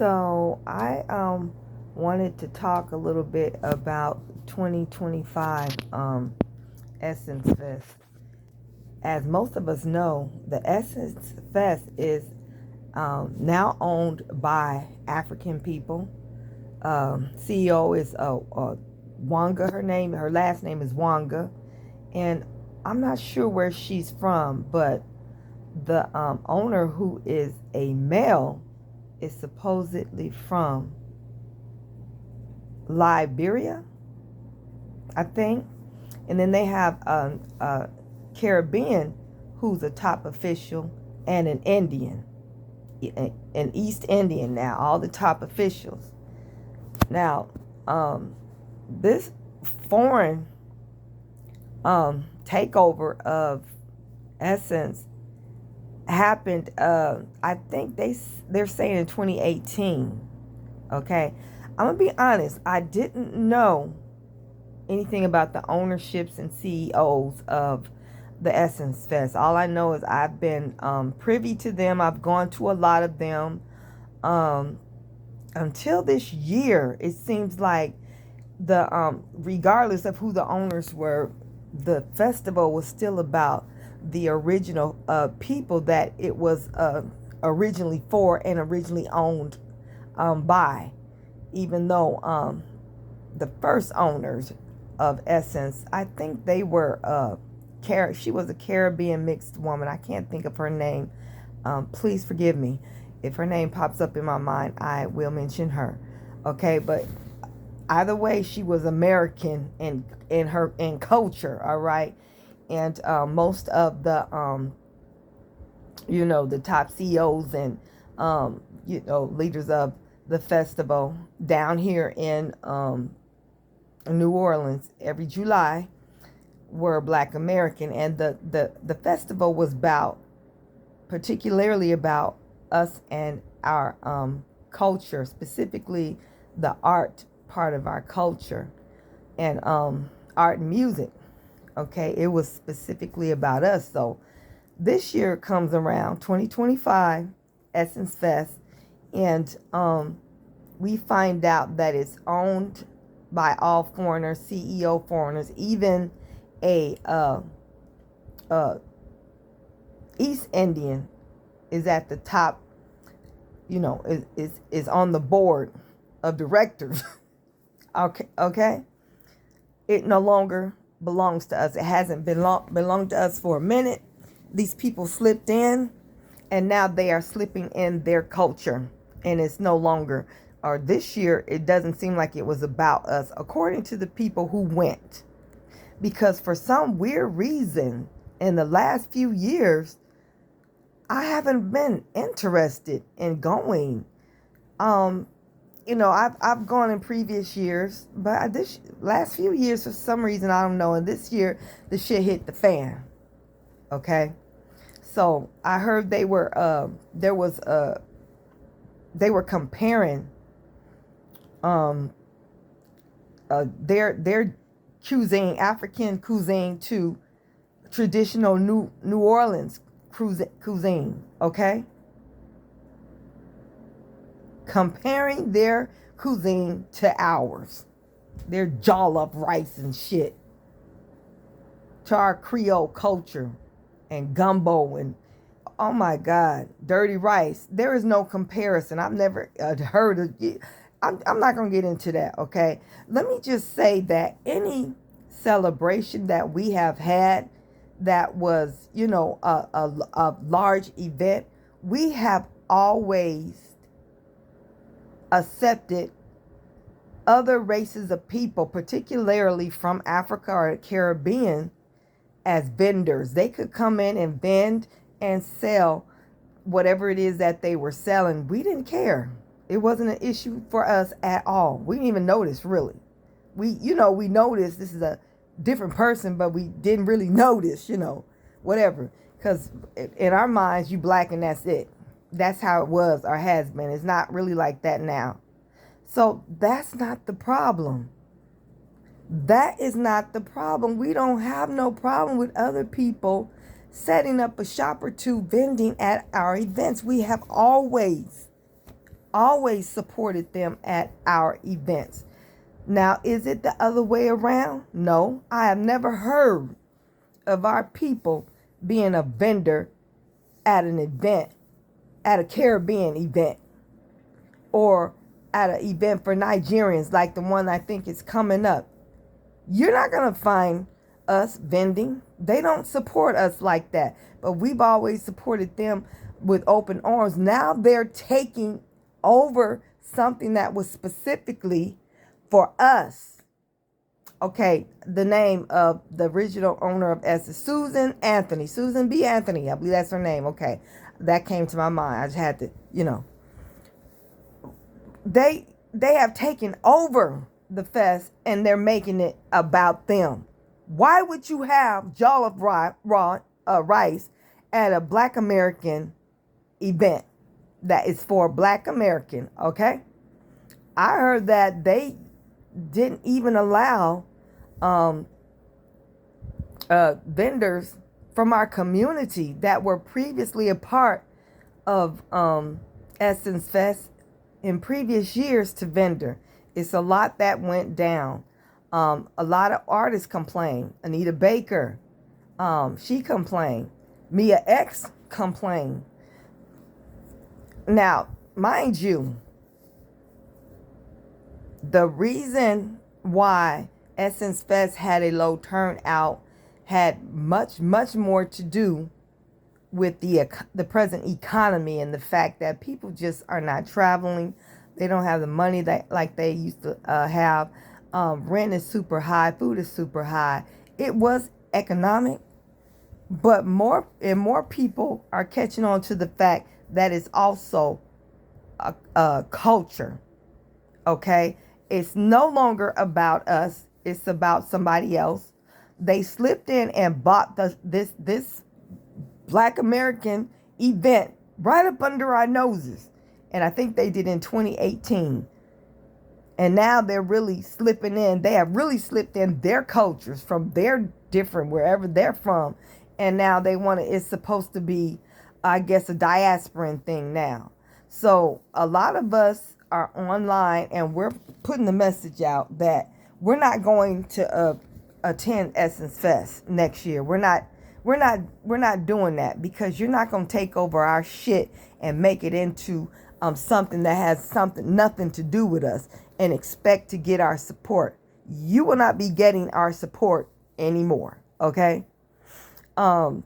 So I wanted to talk a little bit about 2025 Essence Fest. As most of us know, the Essence Fest is now owned by African people. CEO is Wanga. Her last name is Wanga, and I'm not sure where she's from, but the owner, who is a male, is supposedly from Liberia, I think. And then they have a Caribbean who's a top official, and an Indian, an East Indian now, all the top officials. Now, this foreign takeover of Essence happened, I think they're saying in 2018. Okay, I'm gonna be honest, I didn't know anything about the ownerships and CEOs of the Essence Fest. All I know is I've been privy to them. I've gone to a lot of them. Until this year, it seems like regardless of who the owners were, the festival was still about the original people that it was originally for and originally owned by. Even though the first owners of Essence, I think they were she was a Caribbean mixed woman. I can't think of her name. Please forgive me. If her name pops up in my mind, I will mention her. Okay, but either way, she was American in culture, all right? And most of the the top CEOs and leaders of the festival down here in New Orleans every July were Black American, and the festival was particularly about us and our culture, specifically the art part of our culture, and art and music. Okay, it was specifically about us. So this year comes around, 2025 Essence Fest, and we find out that it's owned by all foreigners, CEO foreigners, even a East Indian is at the top, is on the board of directors. Okay. It no longer belongs to us. It hasn't belonged to us for a minute. These people slipped in, and now they are slipping in their culture, and it's no longer, or this year, it doesn't seem like it was about us, according to the people who went. Because for some weird reason, in the last few years, I haven't been interested in going. I've gone in previous years, but this last few years, for some reason, I don't know. And this year, the shit hit the fan. Okay, so I heard they were comparing their cuisine, African cuisine, to traditional New Orleans cuisine. Okay, comparing their cuisine to ours, their jollof rice and shit, to our Creole culture and gumbo and, oh my God, dirty rice. There is no comparison. I've never heard of it. I'm not going to get into that, okay? Let me just say that any celebration that we have had that was, a large event, we have always accepted other races of people, particularly from Africa or the Caribbean, as vendors. They could come in and vend and sell whatever it is that they were selling. We didn't care. It wasn't an issue for us at all. We didn't even notice, really. We noticed this is a different person, but we didn't really notice, whatever. Because in our minds, you Black and that's it. That's how it was or has been. It's not really like that now. So that's not the problem. That is not the problem. We don't have no problem with other people setting up a shop or two vending at our events. We have always always supported them at our events. Now, is it the other way around? No, I have never heard of our people being a vendor at an event, at a Caribbean event, or at an event for Nigerians like the one I think is coming up. You're not going to find us vending. They don't support us like that. But we've always supported them with open arms. Now they're taking over something that was specifically for us. Okay, the name of the original owner of Essence, Susan Anthony. Susan B. Anthony, I believe that's her name. Okay, that came to my mind. I just had to, They have taken over the fest and they're making it about them. Why would you have jollof rice at a Black American event that is for Black American? Okay, I heard that they didn't even allow vendors from our community that were previously a part of Essence Fest in previous years to vendor. It's a lot that went down. A lot of artists complained. Anita Baker, she complained. Mia X complained. Now, mind you, the reason why Essence Fest had a low turnout had much, much more to do with the present economy and the fact that people just are not traveling. They don't have the money that like they used to have. Rent is super high. Food is super high. It was economic, but more people are catching on to the fact that it's also a culture. Okay, it's no longer about us. It's about somebody else. They slipped in and bought this Black American event right up under our noses. And I think they did in 2018. And now they're really slipping in. They have really slipped in their cultures from their different, wherever they're from. And now they want to, it's supposed to be, I guess, a diasporan thing now. So a lot of us are online and we're putting the message out that we're not going to attend Essence Fest next year. We're not doing that because you're not going to take over our shit and make it into something that has nothing to do with us and expect to get our support. You will not be getting our support anymore. Okay. Y'all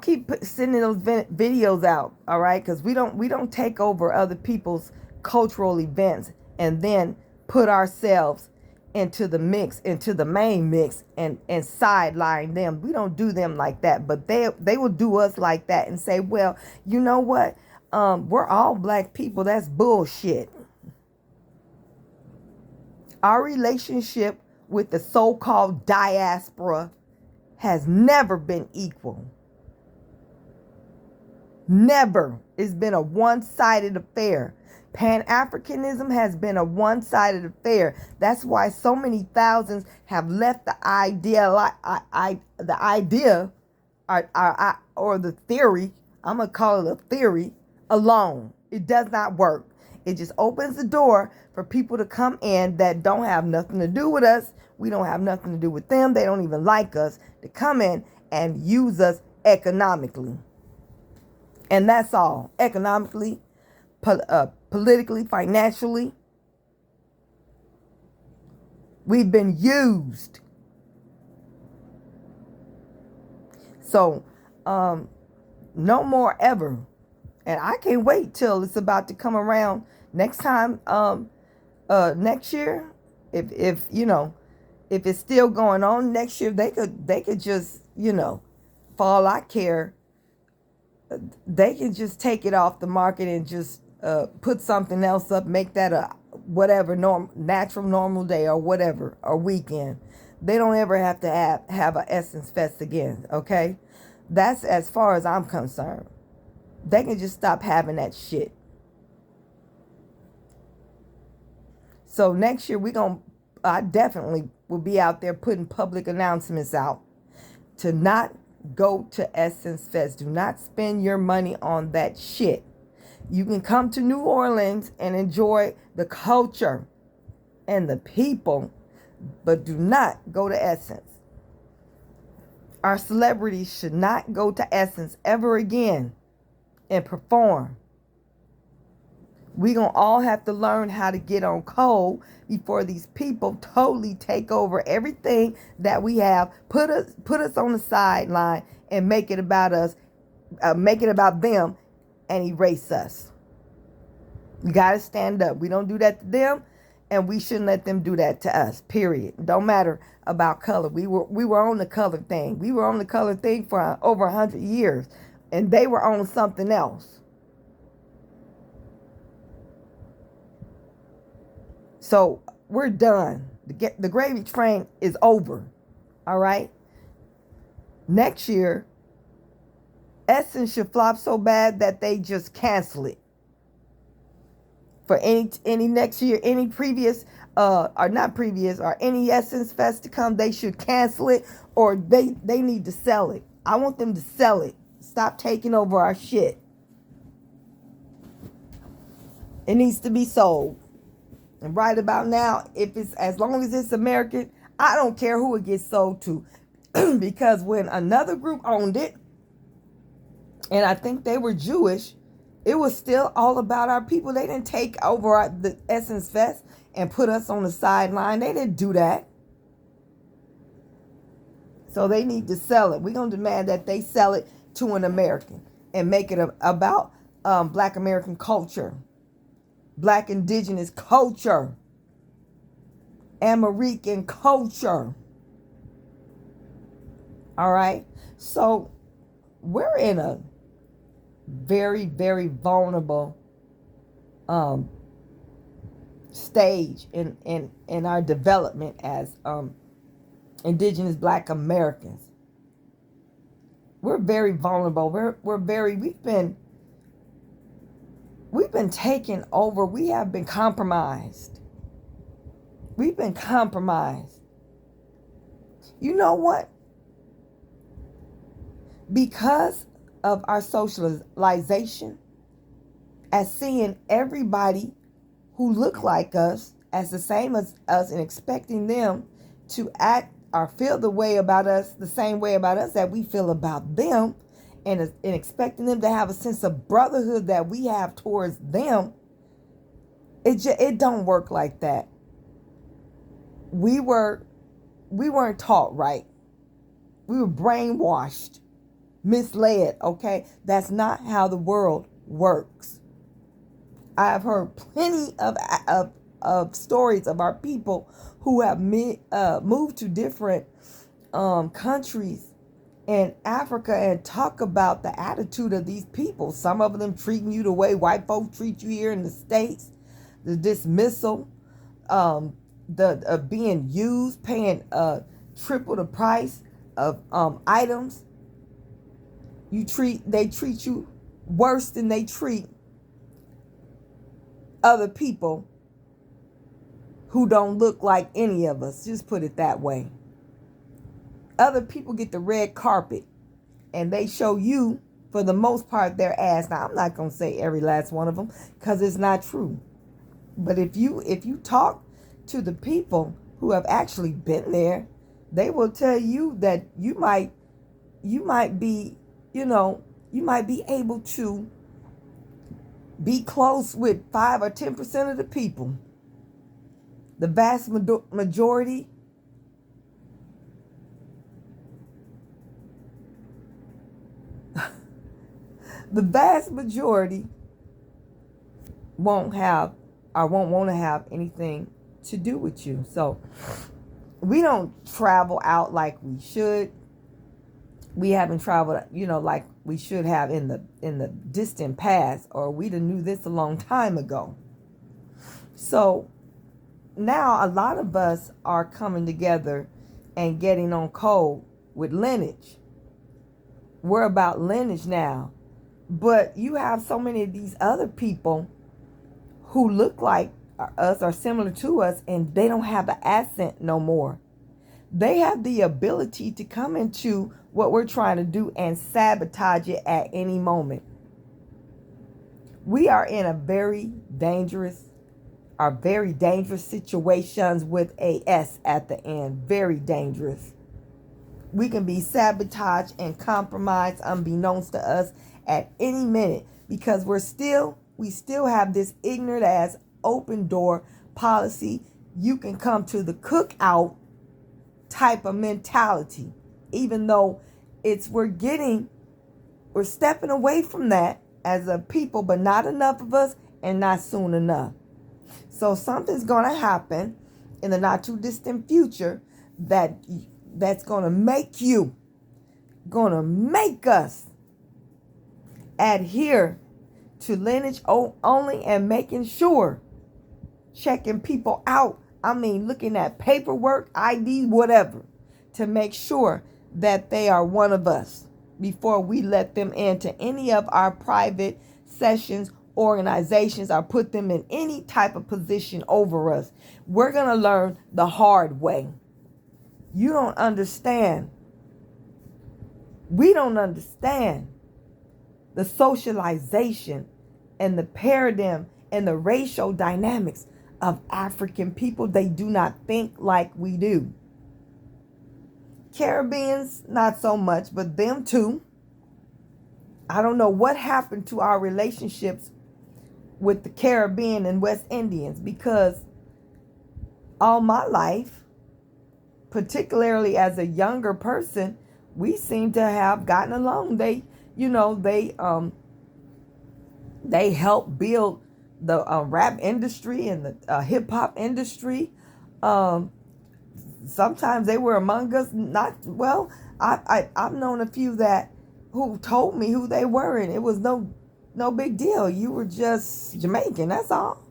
keep sending those videos out. All right. Because we don't take over other people's cultural events and then put ourselves into the mix, into the main mix, and sideline them. We don't do them like that, but they will do us like that and say, well, you know what? We're all Black people. That's bullshit. Our relationship with the so-called diaspora has never been equal. Never. It's been a one-sided affair. Pan-Africanism has been a one-sided affair. That's why so many thousands have left the idea, or the theory, I'm going to call it a theory, alone. It does not work. It just opens the door for people to come in that don't have nothing to do with us. We don't have nothing to do with them. They don't even like us, to come in and use us economically. And that's all. Economically, politically, financially. We've been used. So, no more ever. And I can't wait till it's about to come around next time, next year. If it's still going on next year, they could just, for all I care, they can just take it off the market and just put something else up, make that a whatever natural normal day or whatever, or weekend. They don't ever have to have a Essence Fest again. Okay, that's as far as I'm concerned. They can just stop having that shit. So next year I definitely will be out there putting public announcements out to not go to Essence Fest. Do not spend your money on that shit. You can come to New Orleans and enjoy the culture and the people, but do not go to Essence. Our celebrities should not go to Essence ever again and perform. We're going to all have to learn how to get on code before these people totally take over everything that we have, put us on the sideline and make it about us, make it about them and erase us. We got to stand up. We don't do that to them, and we shouldn't let them do that to us, period. It don't matter about color. We were on the color thing. We were on the color thing for over 100 years, and they were on something else. So we're done. The gravy train is over. All right? Next year, Essence should flop so bad that they just cancel it. For any next year, any previous, or not previous, or any Essence Fest to come, they should cancel it, or they need to sell it. I want them to sell it. Stop taking over our shit. It needs to be sold. And right about now, if it's as long as it's American, I don't care who it gets sold to. Because when another group owned it, and I think they were Jewish, it was still all about our people. They didn't take over the Essence Fest and put us on the sideline. They didn't do that. So they need to sell it. We're going to demand that they sell it to an American and make it about Black American culture, Black indigenous culture, American culture. All right? So we're in a very, very vulnerable stage in our development as indigenous Black Americans. We're very vulnerable. We've been taken over. We have been compromised. We've been compromised. You know what? Because of our socialization, as seeing everybody who look like us as the same as us and expecting them to act or feel the way about us, the same way about us that we feel about them, and expecting them to have a sense of brotherhood that we have towards them, it don't work like that. We weren't taught right. We were brainwashed, misled, okay? That's not how the world works. I've heard plenty of stories of our people who have moved to different countries in Africa and talk about the attitude of these people. Some of them treating you the way white folks treat you here in the States. The dismissal, the being used, paying triple the price of items. They treat you worse than they treat other people who don't look like any of us. Just put it that way. Other people get the red carpet and they show you, for the most part, their ass. Now, I'm not going to say every last one of them because it's not true. But if you talk to the people who have actually been there, they will tell you that you might be able to be close with 5 or 10% of the people. The vast majority won't have or won't want to have anything to do with you. So we don't travel out like we should. We haven't traveled, like we should have in the distant past, or we'd have knew this a long time ago. So now a lot of us are coming together and getting on code with Lineage. We're about Lineage now. But you have so many of these other people who look like us or similar to us, and they don't have the accent no more. They have the ability to come into what we're trying to do and sabotage it at any moment. We are in a very dangerous situations with a S at the end. Very dangerous. We can be sabotaged and compromised unbeknownst to us at any minute because we still have this ignorant as open door policy. You can come to the cookout type of mentality, even though we're stepping away from that as a people, but not enough of us and not soon enough. So something's going to happen in the not too distant future that's going to make us adhere to lineage only and making sure, checking people out. I mean, looking at paperwork, ID, whatever, to make sure that they are one of us before we let them into any of our private sessions, organizations, or put them in any type of position over us. We're going to learn the hard way. You don't understand. We don't understand the socialization and the paradigm and the racial dynamics of African people. They do not think like we do. Caribbeans, not so much, but them too. I don't know what happened to our relationships with the Caribbean and West Indians, because all my life, particularly as a younger person, we seem to have gotten along. They helped build the rap industry and the hip hop industry. Sometimes they were among us. I've known a few who told me who they were, and it was no big deal. You were just Jamaican, that's all.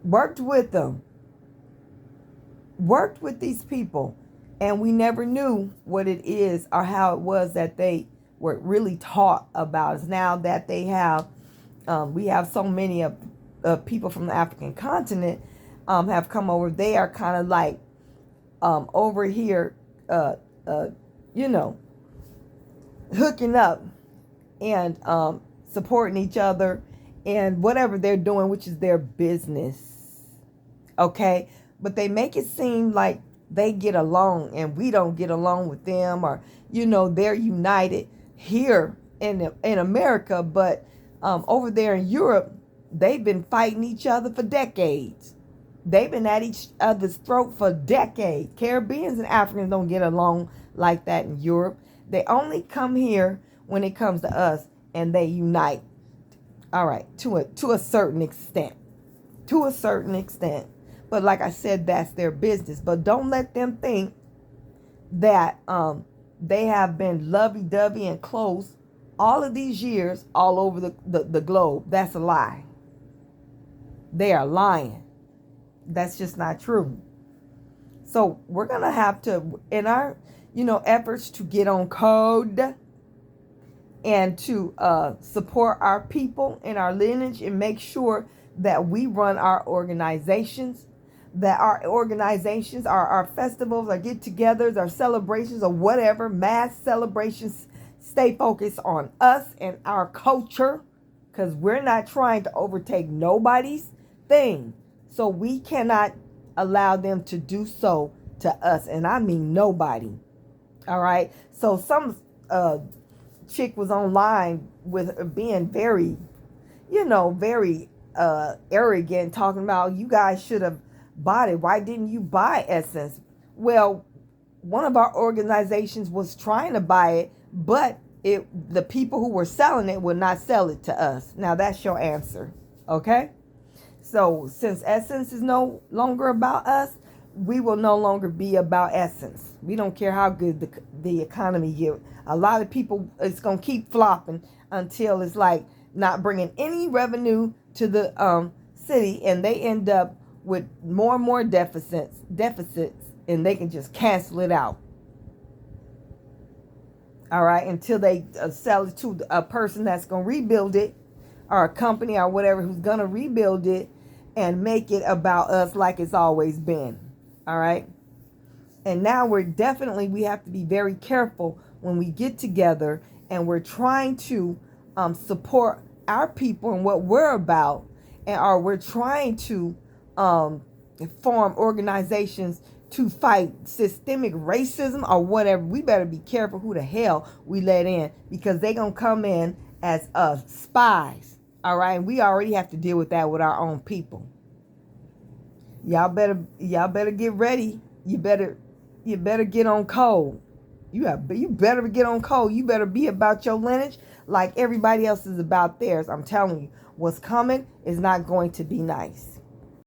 Worked with them. Worked with these people, and we never knew what it is or how it was that they were really taught about us. Now that we have so many of people from the African continent have come over. They are kind of like over here, hooking up and supporting each other and whatever they're doing, which is their business. Okay? But they make it seem like they get along and we don't get along with them, or, they're united here in America. But over there in Europe, they've been fighting each other for decades. They've been at each other's throat for decades. Caribbeans and Africans don't get along like that in Europe. They only come here when it comes to us, and they unite. All right, to a certain extent. To a certain extent. But like I said, that's their business. But don't let them think that they have been lovey-dovey and close all of these years all over the globe. That's a lie. They are lying. That's just not true. So we're going to have to, in our, efforts to get on code and to support our people and our lineage and make sure that we run our organizations, that our organizations, our festivals, our get-togethers, our celebrations, or whatever, mass celebrations, stay focused on us and our culture, because we're not trying to overtake nobody's thing. So we cannot allow them to do so to us. And I mean nobody. All right. So some chick was online with being very, very arrogant, talking about, you guys should have bought it. Why didn't you buy Essence? Well, one of our organizations was trying to buy it, but the people who were selling it would not sell it to us. Now that's your answer. Okay? So since Essence is no longer about us, we will no longer be about Essence. We don't care how good the economy gets. A lot of people, it's going to keep flopping until it's like not bringing any revenue to the city, and they end up with more and more deficits, and they can just cancel it out. All right, until they sell it to a person that's going to rebuild it, or a company or whatever who's going to rebuild it and make it about us like it's always been. All right. And now we have to be very careful when we get together and we're trying to support our people and what we're about, and or we're trying to form organizations to fight systemic racism or whatever, we better be careful who the hell we let in, because they gonna come in as spies. All right, and we already have to deal with that with our own people. Y'all better get ready. You better get on code. You better get on code. You better be about your lineage like everybody else is about theirs. I'm telling you, what's coming is not going to be nice.